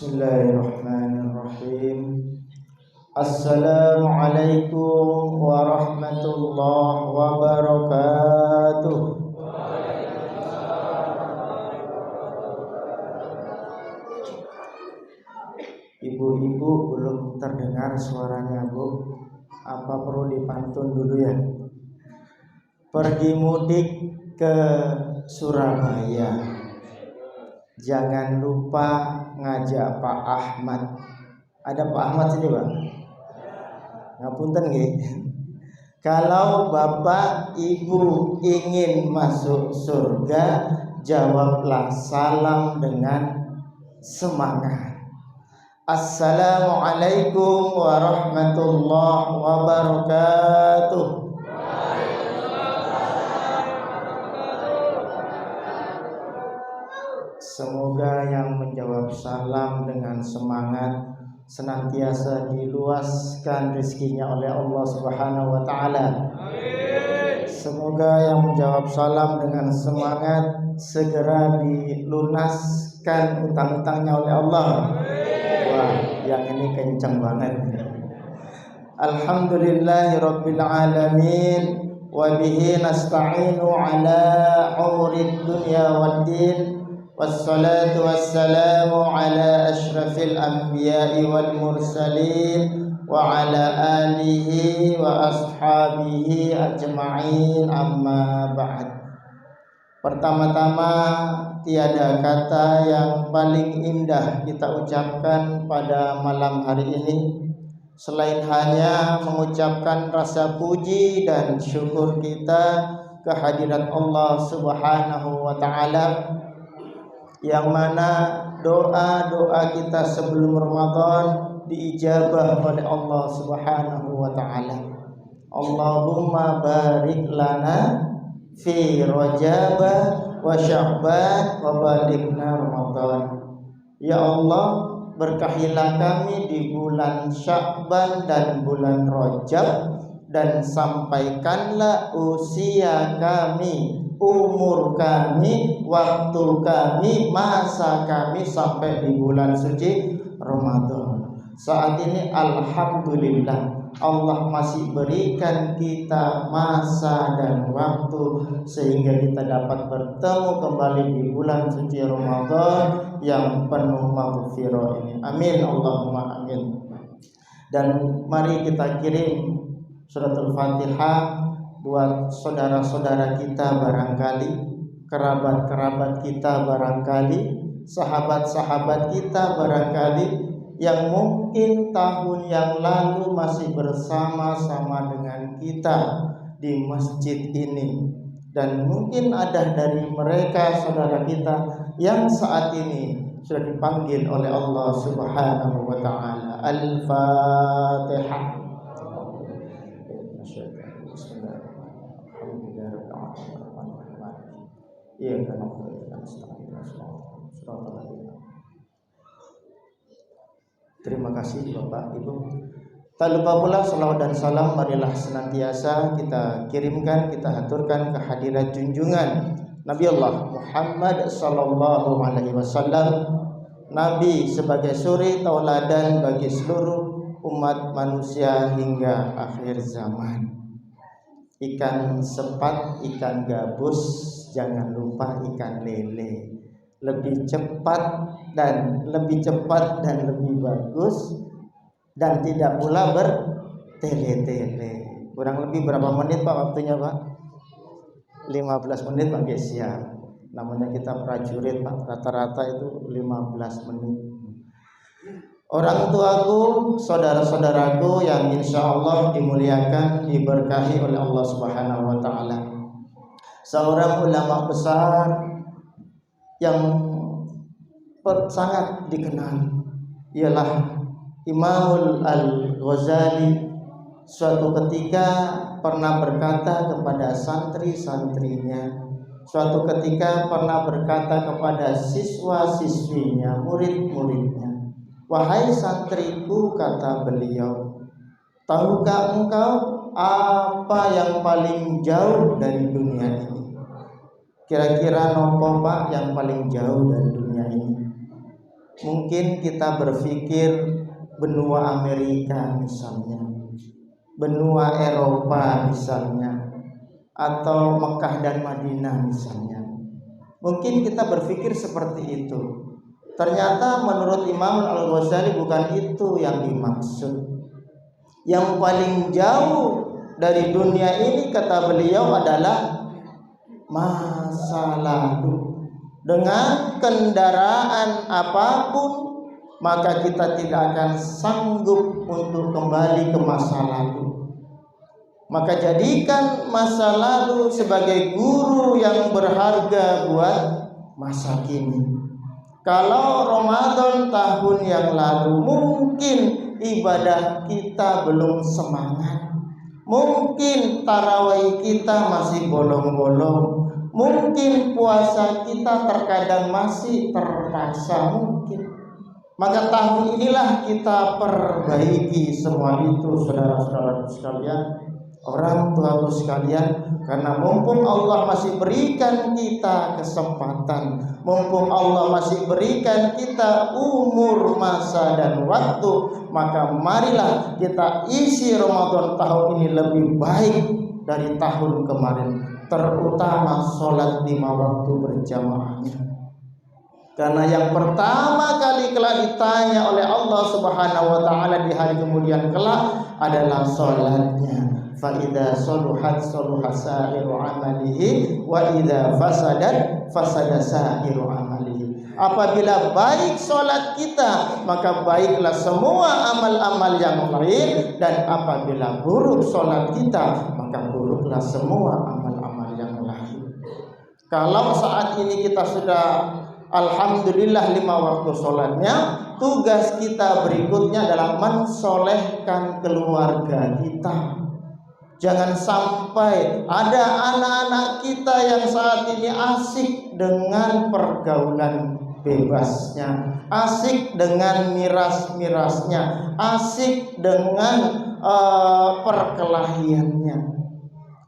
Bismillahirrahmanirrahim. Assalamualaikum warahmatullahi wabarakatuh. Ibu-ibu belum terdengar suaranya, Bu. Apa perlu dipantun dulu ya? Pergi mudik ke Surabaya, jangan lupa ngajak Pak Ahmad. Ada Pak Ahmad sini, Bang? Ngapunten nggih. Kalau Bapak Ibu ingin masuk surga, jawablah salam dengan semangat. Assalamualaikum warahmatullahi wabarakatuh. Semoga yang menjawab salam dengan semangat senantiasa diluaskan rezekinya oleh Allah Subhanahu wa taala. Semoga yang menjawab salam dengan semangat segera dilunaskan utang-utangnya oleh Allah. Wah, yang ini kencang banget. Alhamdulillahirabbil alamin wa bihi nasta'inu ala umurid dunya waddin. Wassalatu wassalamu ala ashrafil anbiya'i wal mursalin wa ala alihi wa ashabihi ajma'in, amma ba'd. Pertama-tama, tiada kata yang paling indah kita ucapkan pada malam hari ini selain hanya mengucapkan rasa puji dan syukur kita kehadirat Allah Subhanahu wa taala, yang mana doa-doa kita sebelum Ramadan diijabah oleh Allah Subhanahu wa taala. Allahumma barik lana fi Rajab wa Sya'ban wa balighna Ramadan. Ya Allah, berkahilah kami di bulan Sya'ban dan bulan Rajab, dan sampaikanlah usia kami, umur kami, waktu kami, masa kami sampai di bulan suci Ramadan. Saat ini alhamdulillah Allah masih berikan kita masa dan waktu sehingga kita dapat bertemu kembali di bulan suci Ramadan yang penuh maghfirah ini. Amin Allahumma amin. Dan mari kita kirim suratul Fatihah buat saudara-saudara kita barangkali, kerabat-kerabat kita barangkali, sahabat-sahabat kita barangkali, yang mungkin tahun yang lalu masih bersama-sama dengan kita di masjid ini, dan mungkin ada dari mereka saudara kita yang saat ini sudah dipanggil oleh Allah Subhanahu wa taala. Al-Fatihah. Terima kasih Bapak Ibu. Tak lupa pula salawat dan salam marilah senantiasa kita kirimkan, kita haturkan kehadirat junjungan Nabi Allah Muhammad sallallahu alaihi wasallam, Nabi sebagai suri tauladan bagi seluruh umat manusia hingga akhir zaman. Ikan sepat, ikan gabus, jangan lupa ikan lele. Lebih cepat dan lebih bagus, dan tidak pula bertele-tele. Kurang lebih berapa menit Pak waktunya Pak? 15 menit Pak guys ya. Namanya kita prajurit Pak, rata-rata itu 15 menit. Orang tuaku, saudara-saudaraku yang insya Allah dimuliakan, diberkahi oleh Allah Subhanahu wa taala. Seorang ulama besar yang sangat dikenal ialah Imamul Al-Ghazali. Suatu ketika pernah berkata kepada santri-santrinya, suatu ketika pernah berkata kepada siswa-siswinya, murid-muridnya, "Wahai santriku," kata beliau, "tahukah engkau apa yang paling jauh dari dunia ini?" Kira-kira nopo Pak yang paling jauh dari dunia ini? Mungkin kita berpikir benua Amerika misalnya, benua Eropa misalnya, atau Mekah dan Madinah misalnya. Mungkin kita berpikir seperti itu. Ternyata menurut Imam Al-Ghazali bukan itu yang dimaksud. Yang paling jauh dari dunia ini, kata beliau, adalah masa lalu. Dengan kendaraan apapun, maka kita tidak akan sanggup untuk kembali ke masa lalu. Maka jadikan masa lalu sebagai guru yang berharga buat masa kini. Kalau Ramadan tahun yang lalu mungkin ibadah kita belum semangat, mungkin tarawih kita masih bolong-bolong, mungkin puasa kita terkadang masih terpaksa, mungkin. Maka tahun inilah kita perbaiki semua itu, saudara-saudara sekalian, orang tuaku sekalian. Karena mumpung Allah masih berikan kita kesempatan, mumpung Allah masih berikan kita umur, masa, dan waktu, maka marilah kita isi Ramadan tahun ini lebih baik dari tahun kemarin, terutama sholat 5 waktu berjamaahnya. Karena yang pertama kali kelak ditanya oleh Allah Subhanahu wa taala di hari kemudian kelak adalah sholatnya. Fa idza saluhat saluha sa'iru amalihi wa idza fasadat fasada sa'iru amalihi. Apabila baik sholat kita, maka baiklah semua amal-amal yang lain, dan apabila buruk sholat kita, maka buruklah semua amal-amal yang lain. Kalau saat ini kita sudah alhamdulillah 5 waktu sholatnya, tugas kita berikutnya adalah mensolehkan keluarga kita. Jangan sampai ada anak-anak kita yang saat ini asik dengan pergaulan bebasnya, asik dengan miras-mirasnya, asik dengan perkelahiannya.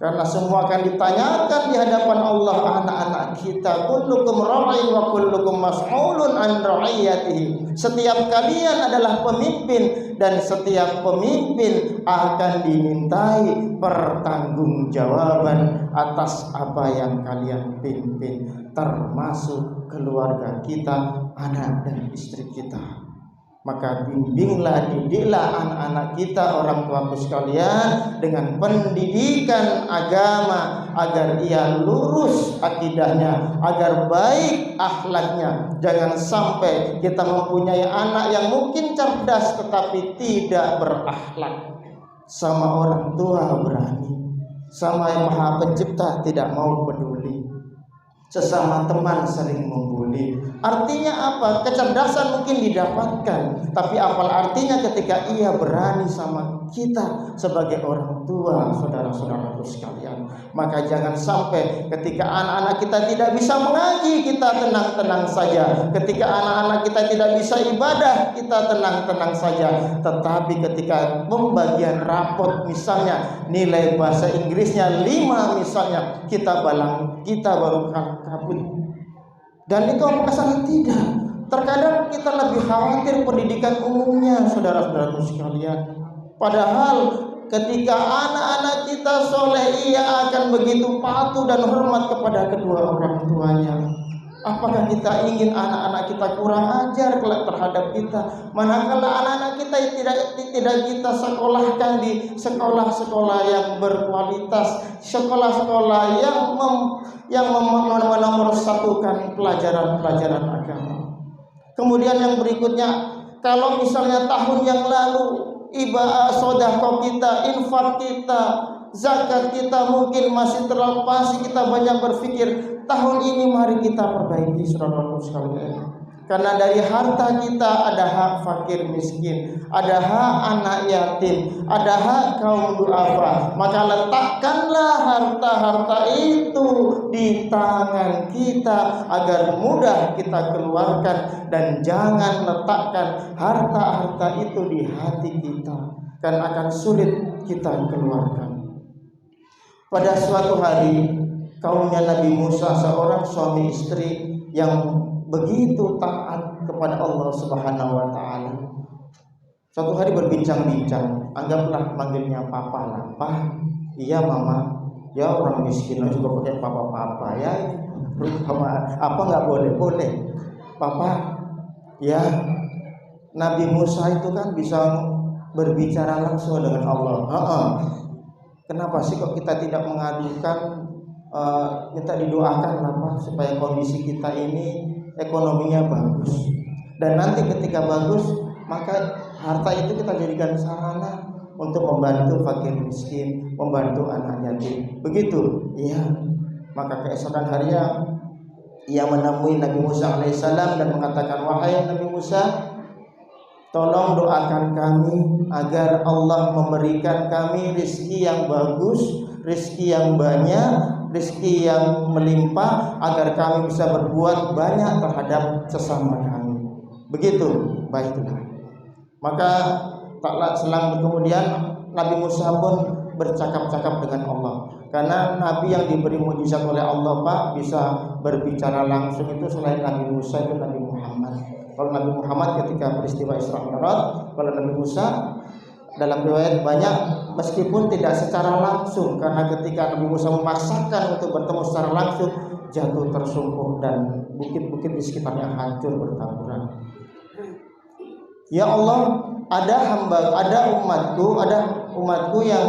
Karena semua akan ditanyakan di hadapan Allah anak-anak kita. Kullukum ra'in wa kullukum mas'ulun an ra'iyatihi. Setiap kalian adalah pemimpin, dan setiap pemimpin akan dimintai pertanggungjawaban atas apa yang kalian pimpin, termasuk keluarga kita, anak dan istri kita. Maka bimbinglah, didiklah anak-anak kita, orang tuaku sekalian, dengan pendidikan agama agar ia lurus akidahnya, agar baik akhlaknya. Jangan sampai kita mempunyai anak yang mungkin cerdas tetapi tidak berakhlak. Sama orang tua berani, sama yang Maha Pencipta tidak mau peduli, sesama teman sering membuli. Artinya apa? Kecerdasan mungkin didapatkan, tapi apa artinya ketika ia berani sama kita sebagai orang tua, saudara-saudaraku sekalian. Maka jangan sampai ketika anak-anak kita tidak bisa mengaji, kita tenang-tenang saja. Ketika anak-anak kita tidak bisa ibadah, kita tenang-tenang saja. Tetapi ketika pembagian rapot misalnya, nilai bahasa Inggrisnya 5 misalnya, kita baru kabut. Dan itu apakah salah? Tidak. Terkadang kita lebih khawatir pendidikan umumnya, saudara-saudaraku sekalian. Padahal ketika anak-anak kita soleh, ia akan begitu patuh dan hormat kepada kedua orang tuanya. Apakah kita ingin anak-anak kita kurang ajar terhadap kita? Manakala anak-anak kita tidak kita sekolahkan di sekolah-sekolah yang berkualitas, sekolah-sekolah yang menomorsatukan pelajaran-pelajaran agama. Kemudian yang berikutnya, kalau misalnya tahun yang lalu sedekah kita, infak kita, zakat kita mungkin masih terlalu pasti, kita banyak berpikir, tahun ini mari kita perbaiki, saudara-saudara sekalian. Karena dari harta kita ada hak fakir miskin, ada hak anak yatim, ada hak kaum duafa. Maka letakkanlah harta-harta itu di tangan kita agar mudah kita keluarkan, dan jangan letakkan harta-harta itu di hati kita, karena akan sulit kita keluarkan. Pada suatu hari, kaumnya Nabi Musa, seorang suami istri yang begitu taat kepada Allah Subhanahu wa taala. Suatu hari berbincang-bincang, anggaplah manggilnya papa lah. Pak, iya mama. Ya orang miskin juga pakai papa-papa ya. Apa nggak boleh? Boleh. Papa, ya Nabi Musa itu kan bisa berbicara langsung dengan Allah. Kenapa sih kok kita tidak mengadukan, kita didoakan apa supaya kondisi kita ini ekonominya bagus, dan nanti ketika bagus maka harta itu kita jadikan sarana untuk membantu fakir miskin, membantu anak yatim. Begitu, iya. Maka keesokan harinya ia menemui Nabi Musa alaihissalam dan mengatakan, wahai Nabi Musa, tolong doakan kami agar Allah memberikan kami rizki yang bagus, rizki yang banyak, rizki yang melimpah, agar kami bisa berbuat banyak terhadap sesama kami. Begitu, baiklah. Maka tak selang kemudian Nabi Musa pun bercakap-cakap dengan Allah. Karena Nabi yang diberi mujizat oleh Allah Pak bisa berbicara langsung itu selain Nabi Musa itu Nabi Muhammad. Kalau Nabi Muhammad ketika peristiwa Isra Mi'raj, kalau Nabi Musa dalam riwayat banyak meskipun tidak secara langsung, karena ketika Nabi Musa memaksakan untuk bertemu secara langsung, jatuh tersungkur dan bukit-bukit di sekitarnya hancur bertaburan. Ya Allah, ada umatku yang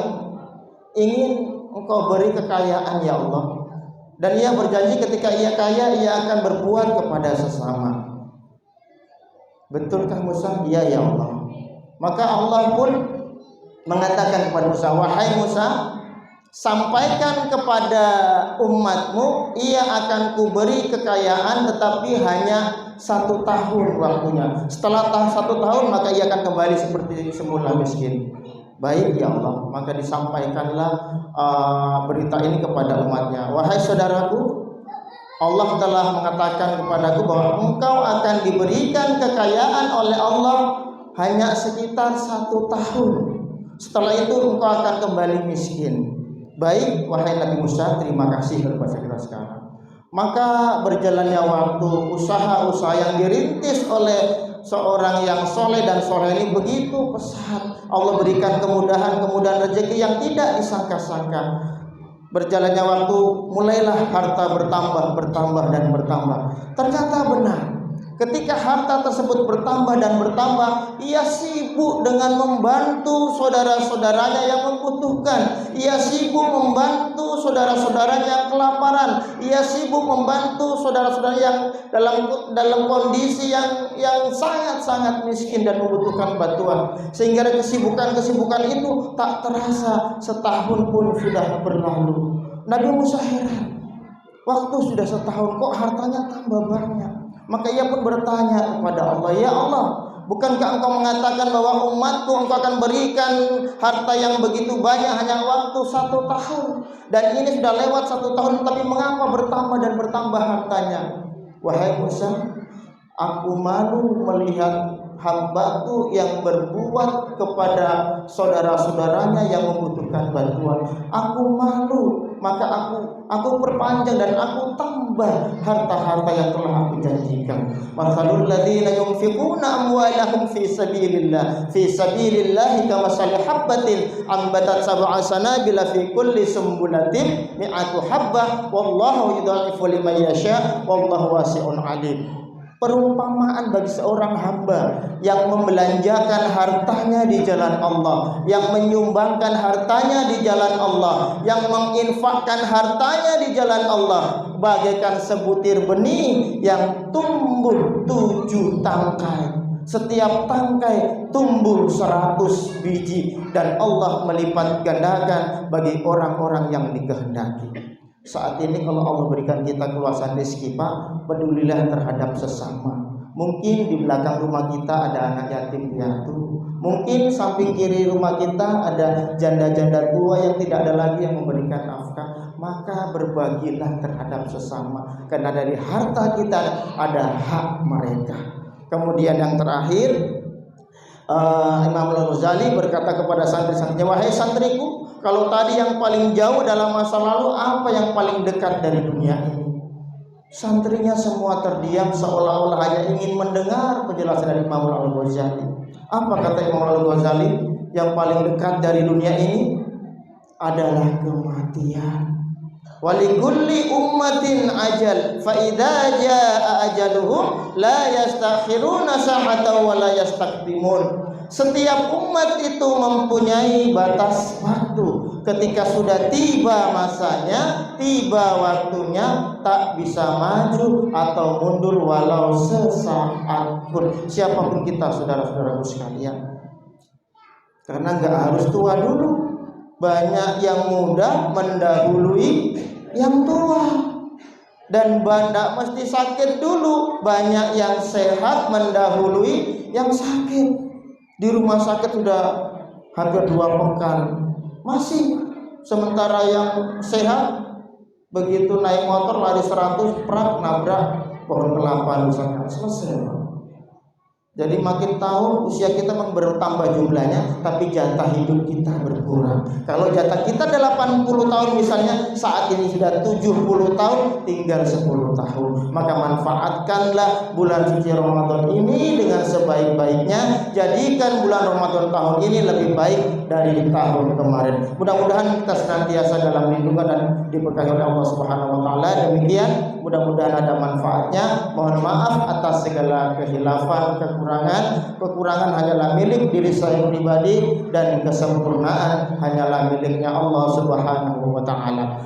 ingin Engkau beri kekayaan ya Allah, dan ia berjanji ketika ia kaya ia akan berbuat kepada sesama. Betulkah Musa? Iya ya Allah. Maka Allah pun mengatakan kepada Musa, wahai Musa, sampaikan kepada umatmu, ia akan kuberi kekayaan tetapi hanya 1 tahun waktunya. Setelah 1 tahun maka ia akan kembali seperti semula miskin. Baik ya Allah. Maka disampaikanlah berita ini kepada umatnya. Wahai saudaraku, Allah telah mengatakan kepadaku bahwa engkau akan diberikan kekayaan oleh Allah hanya sekitar 1 tahun. Setelah itu engkau akan kembali miskin. Baik, wahai Nabi Musa, terima kasih berbahasa kita sekarang. Maka berjalannya waktu, usaha-usaha yang dirintis oleh seorang yang soleh dan soleh ini begitu pesat. Allah berikan kemudahan rezeki yang tidak disangka-sangka. Berjalannya waktu, mulailah harta bertambah dan bertambah. Ternyata benar, ketika harta tersebut bertambah dan bertambah, ia sibuk dengan membantu saudara-saudaranya yang membutuhkan. Ia sibuk membantu saudara-saudaranya yang kelaparan. Ia sibuk membantu saudara-saudaranya yang dalam kondisi yang sangat-sangat miskin dan membutuhkan bantuan. Sehingga kesibukan itu tak terasa setahun pun sudah berlalu. Nabi Musa heran, waktu sudah setahun kok hartanya tambah banyak. Maka ia pun bertanya kepada Allah, ya Allah, bukankah engkau mengatakan bahwa umatku engkau akan berikan harta yang begitu banyak hanya waktu 1 tahun, dan ini sudah lewat 1 tahun, tapi mengapa bertambah dan bertambah hartanya? Wahai Musa, aku malu melihat hambaku yang berbuat kepada saudara-saudaranya yang membutuhkan bantuan. Aku malu, maka aku perpanjang dan aku tambah harta-harta yang telah aku janjikan. Mathalul ladzina yunfiquna amwalahum fi sabilillah kamathali habbatin ambatat sab'a sanabila fi kulli sumbulatin mi'atu habbah wallahu yudha'ifu liman yasha wallahu wasi'un alim. Perumpamaan bagi seorang hamba yang membelanjakan hartanya di jalan Allah, yang menyumbangkan hartanya di jalan Allah, yang menginfakkan hartanya di jalan Allah, bagaikan sebutir benih yang tumbuh 7 tangkai. Setiap tangkai tumbuh 100 biji, dan Allah melipat gandakan bagi orang-orang yang dikehendaki. Saat ini kalau Allah berikan kita keluasan rezeki Pak, pedulilah terhadap sesama. Mungkin di belakang rumah kita ada anak yatim piatu, mungkin samping kiri rumah kita ada janda-janda tua yang tidak ada lagi yang memberikan nafkah. Maka berbagilah terhadap sesama, karena dari harta kita ada hak mereka. Kemudian yang terakhir, Imam Al-Ghazali berkata kepada santri-santrinya, wahai santriku, kalau tadi yang paling jauh dalam masa lalu, apa yang paling dekat dari dunia ini? Santrinya semua terdiam seolah-olah hanya ingin mendengar penjelasan dari Imam Al-Ghazali. Apa kata Imam Al-Ghazali? Yang paling dekat dari dunia ini adalah kematian. Walikulli ummatin ajal, fa idza jaa ajaluhum la yastakhiruna sa'atan wa la yastaqdimun. Setiap umat itu mempunyai batas waktu. Ketika sudah tiba masanya, tiba waktunya, tak bisa maju atau mundur walau sesaat pun. Siapapun kita, saudara-saudaraku sekalian. Karena enggak harus tua dulu. Banyak yang muda mendahului yang tua. Dan banda mesti sakit dulu. Banyak yang sehat mendahului yang sakit. Di rumah sakit sudah hampir 2 pekan masih, sementara yang sehat begitu naik motor lari 100 prak nabrak pohon kelapa misalnya, selesai. Jadi makin tahun usia kita memang bertambah jumlahnya, tapi jatah hidup kita berkurang. Kalau jatah kita 80 tahun misalnya, saat ini sudah 70 tahun, tinggal 10 tahun. Maka manfaatkanlah bulan suci Ramadan ini dengan sebaik-baiknya. Jadikan bulan Ramadan tahun ini lebih baik dari tahun kemarin. Mudah-mudahan kita senantiasa dalam lindungan dan diberkahi oleh Allah Subhanahu wa taala. Demikian, mudah-mudahan ada manfaatnya. Mohon maaf atas segala kehilafan, kekurangan hanyalah milik diri saya pribadi, dan kesempurnaan hanyalah miliknya Allah Subhanahu wa taala.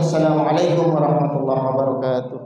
Assalamualaikum warahmatullahi wabarakatuh.